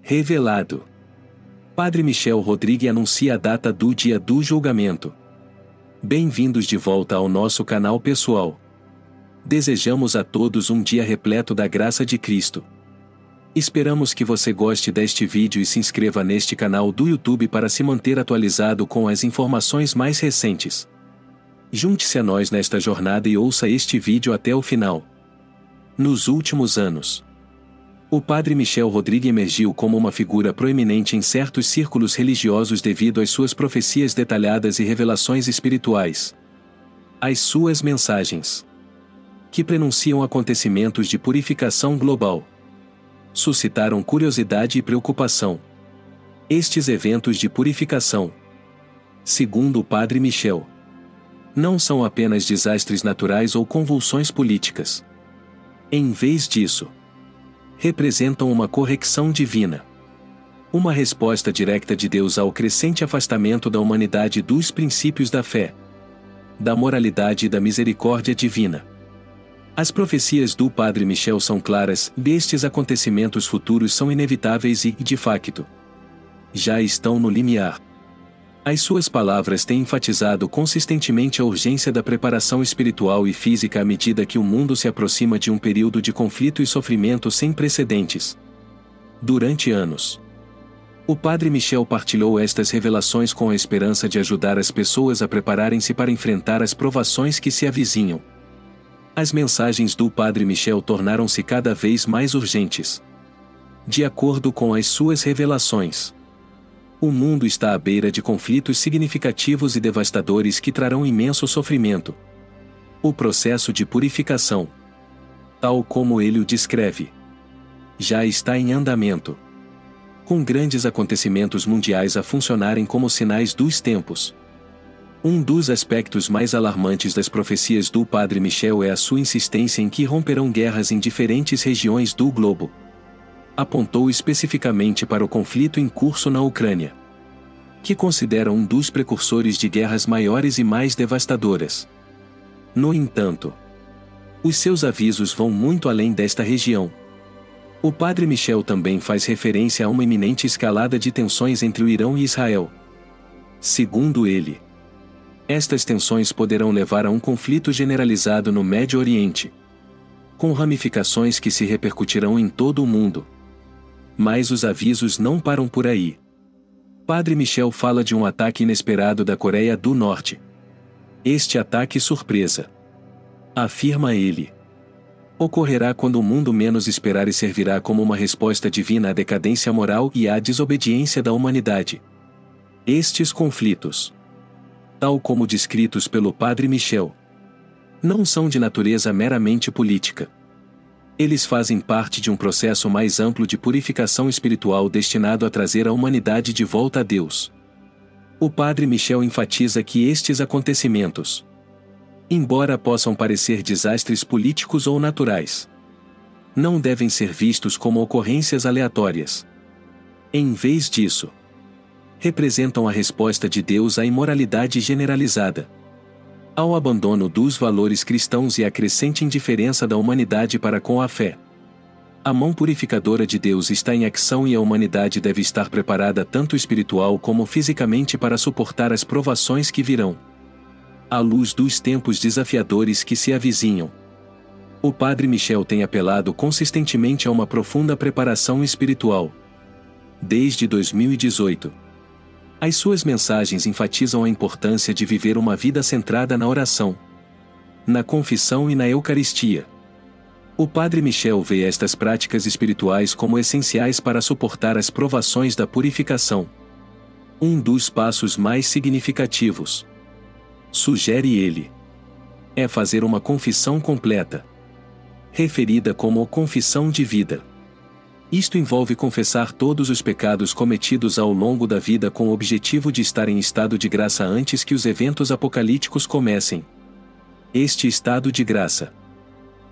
Revelado. Padre Michel Rodrigues anuncia a data do dia do julgamento. Bem-vindos de volta ao nosso canal pessoal. Desejamos a todos um dia repleto da graça de Cristo. Esperamos que você goste deste vídeo e se inscreva neste canal do YouTube para se manter atualizado com as informações mais recentes. Junte-se a nós nesta jornada e ouça este vídeo até o final. Nos últimos anos, o Padre Michel Rodrigues emergiu como uma figura proeminente em certos círculos religiosos devido às suas profecias detalhadas e revelações espirituais. As suas mensagens, que prenunciam acontecimentos de purificação global, suscitaram curiosidade e preocupação. Estes eventos de purificação, segundo o Padre Michel, não são apenas desastres naturais ou convulsões políticas. Em vez disso, representam uma correção divina. Uma resposta direta de Deus ao crescente afastamento da humanidade dos princípios da fé, da moralidade e da misericórdia divina. As profecias do Padre Michel são claras, e estes acontecimentos futuros são inevitáveis e, de facto, já estão no limiar. As suas palavras têm enfatizado consistentemente a urgência da preparação espiritual e física à medida que o mundo se aproxima de um período de conflito e sofrimento sem precedentes. Durante anos, o Padre Michel partilhou estas revelações com a esperança de ajudar as pessoas a prepararem-se para enfrentar as provações que se avizinham. As mensagens do Padre Michel tornaram-se cada vez mais urgentes. De acordo com as suas revelações, o mundo está à beira de conflitos significativos e devastadores que trarão imenso sofrimento. O processo de purificação, tal como ele o descreve, já está em andamento, com grandes acontecimentos mundiais a funcionarem como sinais dos tempos. Um dos aspectos mais alarmantes das profecias do Padre Michel é a sua insistência em que romperão guerras em diferentes regiões do globo. Apontou especificamente para o conflito em curso na Ucrânia, que considera um dos precursores de guerras maiores e mais devastadoras. No entanto, os seus avisos vão muito além desta região. O Padre Michel também faz referência a uma iminente escalada de tensões entre o Irão e Israel. Segundo ele, estas tensões poderão levar a um conflito generalizado no Médio Oriente, com ramificações que se repercutirão em todo o mundo. Mas os avisos não param por aí. Padre Michel fala de um ataque inesperado da Coreia do Norte. Este ataque surpresa, afirma ele, ocorrerá quando o mundo menos esperar e servirá como uma resposta divina à decadência moral e à desobediência da humanidade. Estes conflitos, tal como descritos pelo Padre Michel, não são de natureza meramente política. Eles fazem parte de um processo mais amplo de purificação espiritual destinado a trazer a humanidade de volta a Deus. O Padre Michel enfatiza que estes acontecimentos, embora possam parecer desastres políticos ou naturais, não devem ser vistos como ocorrências aleatórias. Em vez disso, representam a resposta de Deus à imoralidade generalizada, ao abandono dos valores cristãos e à crescente indiferença da humanidade para com a fé. A mão purificadora de Deus está em ação e a humanidade deve estar preparada tanto espiritual como fisicamente para suportar as provações que virão. À luz dos tempos desafiadores que se avizinham, o Padre Michel tem apelado consistentemente a uma profunda preparação espiritual. Desde 2018, as suas mensagens enfatizam a importância de viver uma vida centrada na oração, na confissão e na Eucaristia. O Padre Michel vê estas práticas espirituais como essenciais para suportar as provações da purificação. Um dos passos mais significativos, sugere ele, é fazer uma confissão completa, referida como confissão de vida. Isto envolve confessar todos os pecados cometidos ao longo da vida com o objetivo de estar em estado de graça antes que os eventos apocalípticos comecem. Este estado de graça,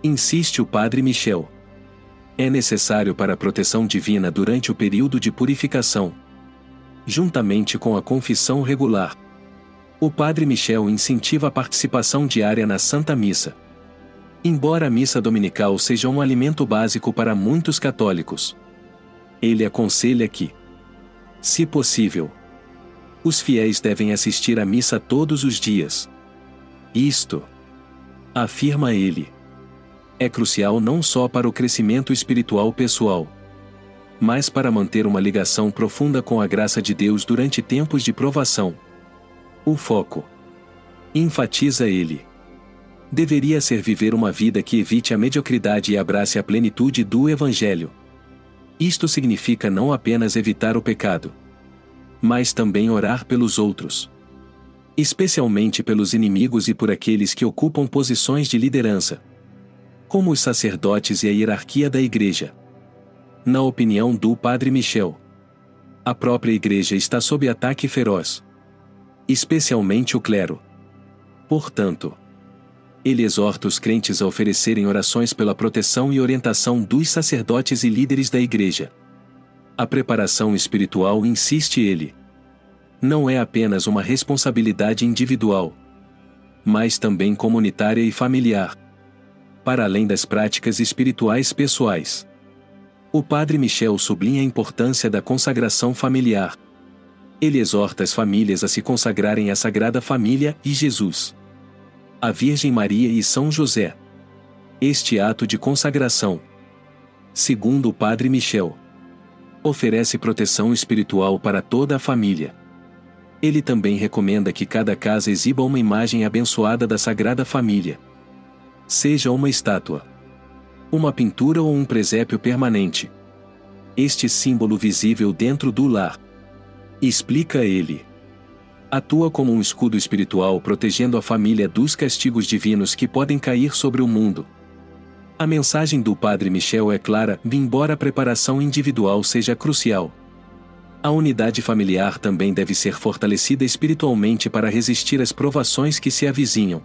insiste o Padre Michel, é necessário para a proteção divina durante o período de purificação, juntamente com a confissão regular. O Padre Michel incentiva a participação diária na Santa Missa. Embora a missa dominical seja um alimento básico para muitos católicos, Ele aconselha que, se possível, os fiéis devem assistir à missa todos os dias. Isto, afirma ele, é crucial não só para o crescimento espiritual pessoal, mas para manter uma ligação profunda com a graça de Deus durante tempos de provação. O foco, enfatiza ele, deveria ser viver uma vida que evite a mediocridade e abrace a plenitude do Evangelho. Isto significa não apenas evitar o pecado, mas também orar pelos outros, especialmente pelos inimigos e por aqueles que ocupam posições de liderança, como os sacerdotes e a hierarquia da Igreja. Na opinião do Padre Michel, a própria Igreja está sob ataque feroz, especialmente o clero. Portanto, ele exorta os crentes a oferecerem orações pela proteção e orientação dos sacerdotes e líderes da Igreja. A preparação espiritual, insiste ele, não é apenas uma responsabilidade individual, mas também comunitária e familiar, para além das práticas espirituais pessoais. O Padre Michel sublinha a importância da consagração familiar. Ele exorta as famílias a se consagrarem à Sagrada Família e Jesus, a Virgem Maria e São José. Este ato de consagração, segundo o Padre Michel, oferece proteção espiritual para toda a família. Ele também recomenda que cada casa exiba uma imagem abençoada da Sagrada Família, seja uma estátua, uma pintura ou um presépio permanente. Este símbolo visível dentro do lar, explica ele, atua como um escudo espiritual protegendo a família dos castigos divinos que podem cair sobre o mundo. A mensagem do Padre Michel é clara, embora a preparação individual seja crucial. A unidade familiar também deve ser fortalecida espiritualmente para resistir às provações que se avizinham.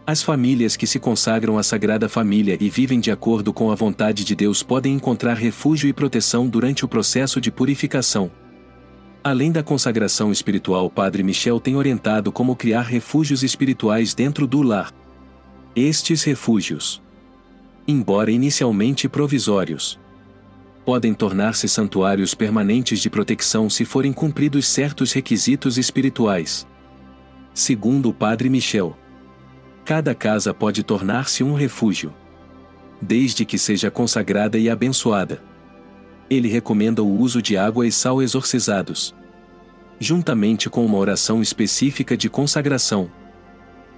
As famílias que se consagram à Sagrada Família e vivem de acordo com a vontade de Deus podem encontrar refúgio e proteção durante o processo de purificação. Além da consagração espiritual, o Padre Michel tem orientado como criar refúgios espirituais dentro do lar. Estes refúgios, embora inicialmente provisórios, podem tornar-se santuários permanentes de proteção se forem cumpridos certos requisitos espirituais. Segundo o Padre Michel, cada casa pode tornar-se um refúgio, desde que seja consagrada e abençoada. Ele recomenda o uso de água e sal exorcizados, juntamente com uma oração específica de consagração,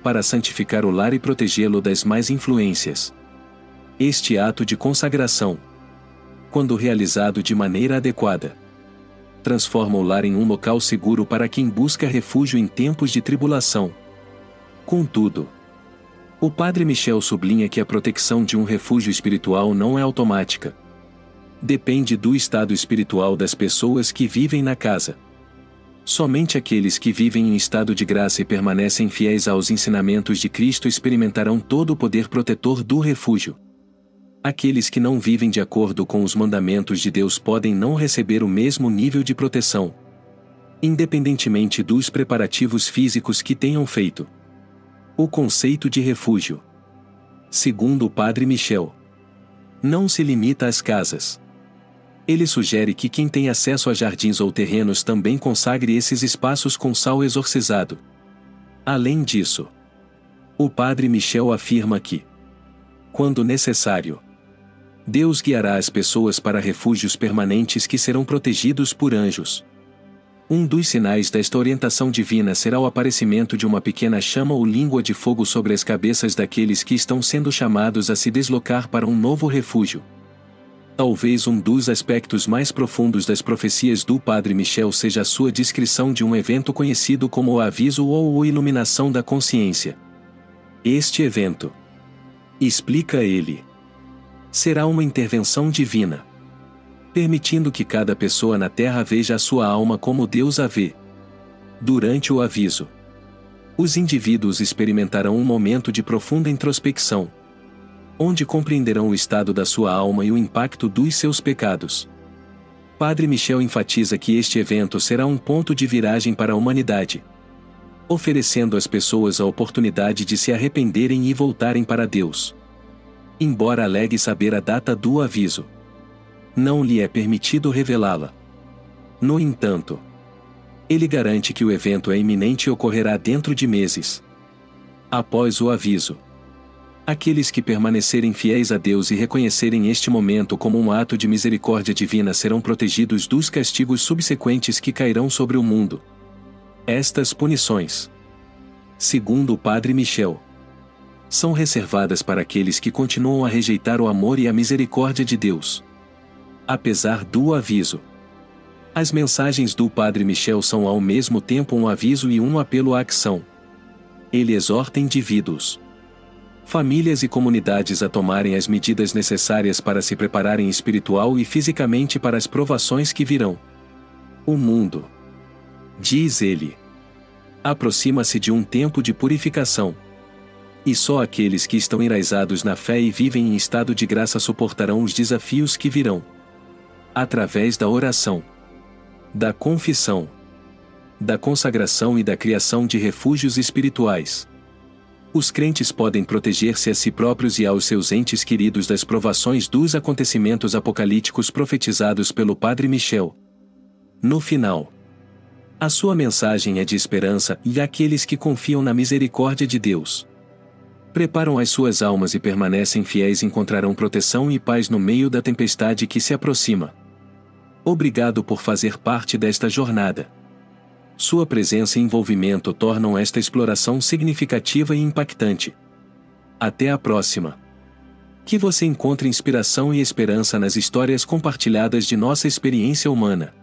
para santificar o lar e protegê-lo das más influências. Este ato de consagração, quando realizado de maneira adequada, transforma o lar em um local seguro para quem busca refúgio em tempos de tribulação. Contudo, o Padre Michel sublinha que a proteção de um refúgio espiritual não é automática. Depende do estado espiritual das pessoas que vivem na casa. Somente aqueles que vivem em estado de graça e permanecem fiéis aos ensinamentos de Cristo experimentarão todo o poder protetor do refúgio. Aqueles que não vivem de acordo com os mandamentos de Deus podem não receber o mesmo nível de proteção, independentemente dos preparativos físicos que tenham feito. O conceito de refúgio, segundo o Padre Michel, não se limita às casas. Ele sugere que quem tem acesso a jardins ou terrenos também consagre esses espaços com sal exorcizado. Além disso, o Padre Michel afirma que, quando necessário, Deus guiará as pessoas para refúgios permanentes que serão protegidos por anjos. Um dos sinais desta orientação divina será o aparecimento de uma pequena chama ou língua de fogo sobre as cabeças daqueles que estão sendo chamados a se deslocar para um novo refúgio. Talvez um dos aspectos mais profundos das profecias do Padre Michel seja a sua descrição de um evento conhecido como o aviso ou iluminação da consciência. Este evento, explica ele, será uma intervenção divina, permitindo que cada pessoa na Terra veja a sua alma como Deus a vê. Durante o aviso, os indivíduos experimentarão um momento de profunda introspecção, onde compreenderão o estado da sua alma e o impacto dos seus pecados. Padre Michel enfatiza que este evento será um ponto de viragem para a humanidade, oferecendo às pessoas a oportunidade de se arrependerem e voltarem para Deus. Embora alegue saber a data do aviso, Não lhe é permitido revelá-la. No entanto, ele garante que o evento é iminente e ocorrerá dentro de meses. Após o aviso, aqueles que permanecerem fiéis a Deus e reconhecerem este momento como um ato de misericórdia divina serão protegidos dos castigos subsequentes que cairão sobre o mundo. Estas punições, segundo o Padre Michel, são reservadas para aqueles que continuam a rejeitar o amor e a misericórdia de Deus. Apesar do aviso, as mensagens do Padre Michel são ao mesmo tempo um aviso e um apelo à ação. Ele exorta indivíduos, famílias e comunidades a tomarem as medidas necessárias para se prepararem espiritual e fisicamente para as provações que virão. O mundo, diz ele, aproxima-se de um tempo de purificação. E só aqueles que estão enraizados na fé e vivem em estado de graça suportarão os desafios que virão. Através da oração, da confissão, da consagração e da criação de refúgios espirituais, os crentes podem proteger-se a si próprios e aos seus entes queridos das provações dos acontecimentos apocalípticos profetizados pelo Padre Michel. No final, a sua mensagem é de esperança e aqueles que confiam na misericórdia de Deus, preparam as suas almas e permanecem fiéis encontrarão proteção e paz no meio da tempestade que se aproxima. Obrigado por fazer parte desta jornada. Sua presença e envolvimento tornam esta exploração significativa e impactante. Até a próxima. Que você encontre inspiração e esperança nas histórias compartilhadas de nossa experiência humana.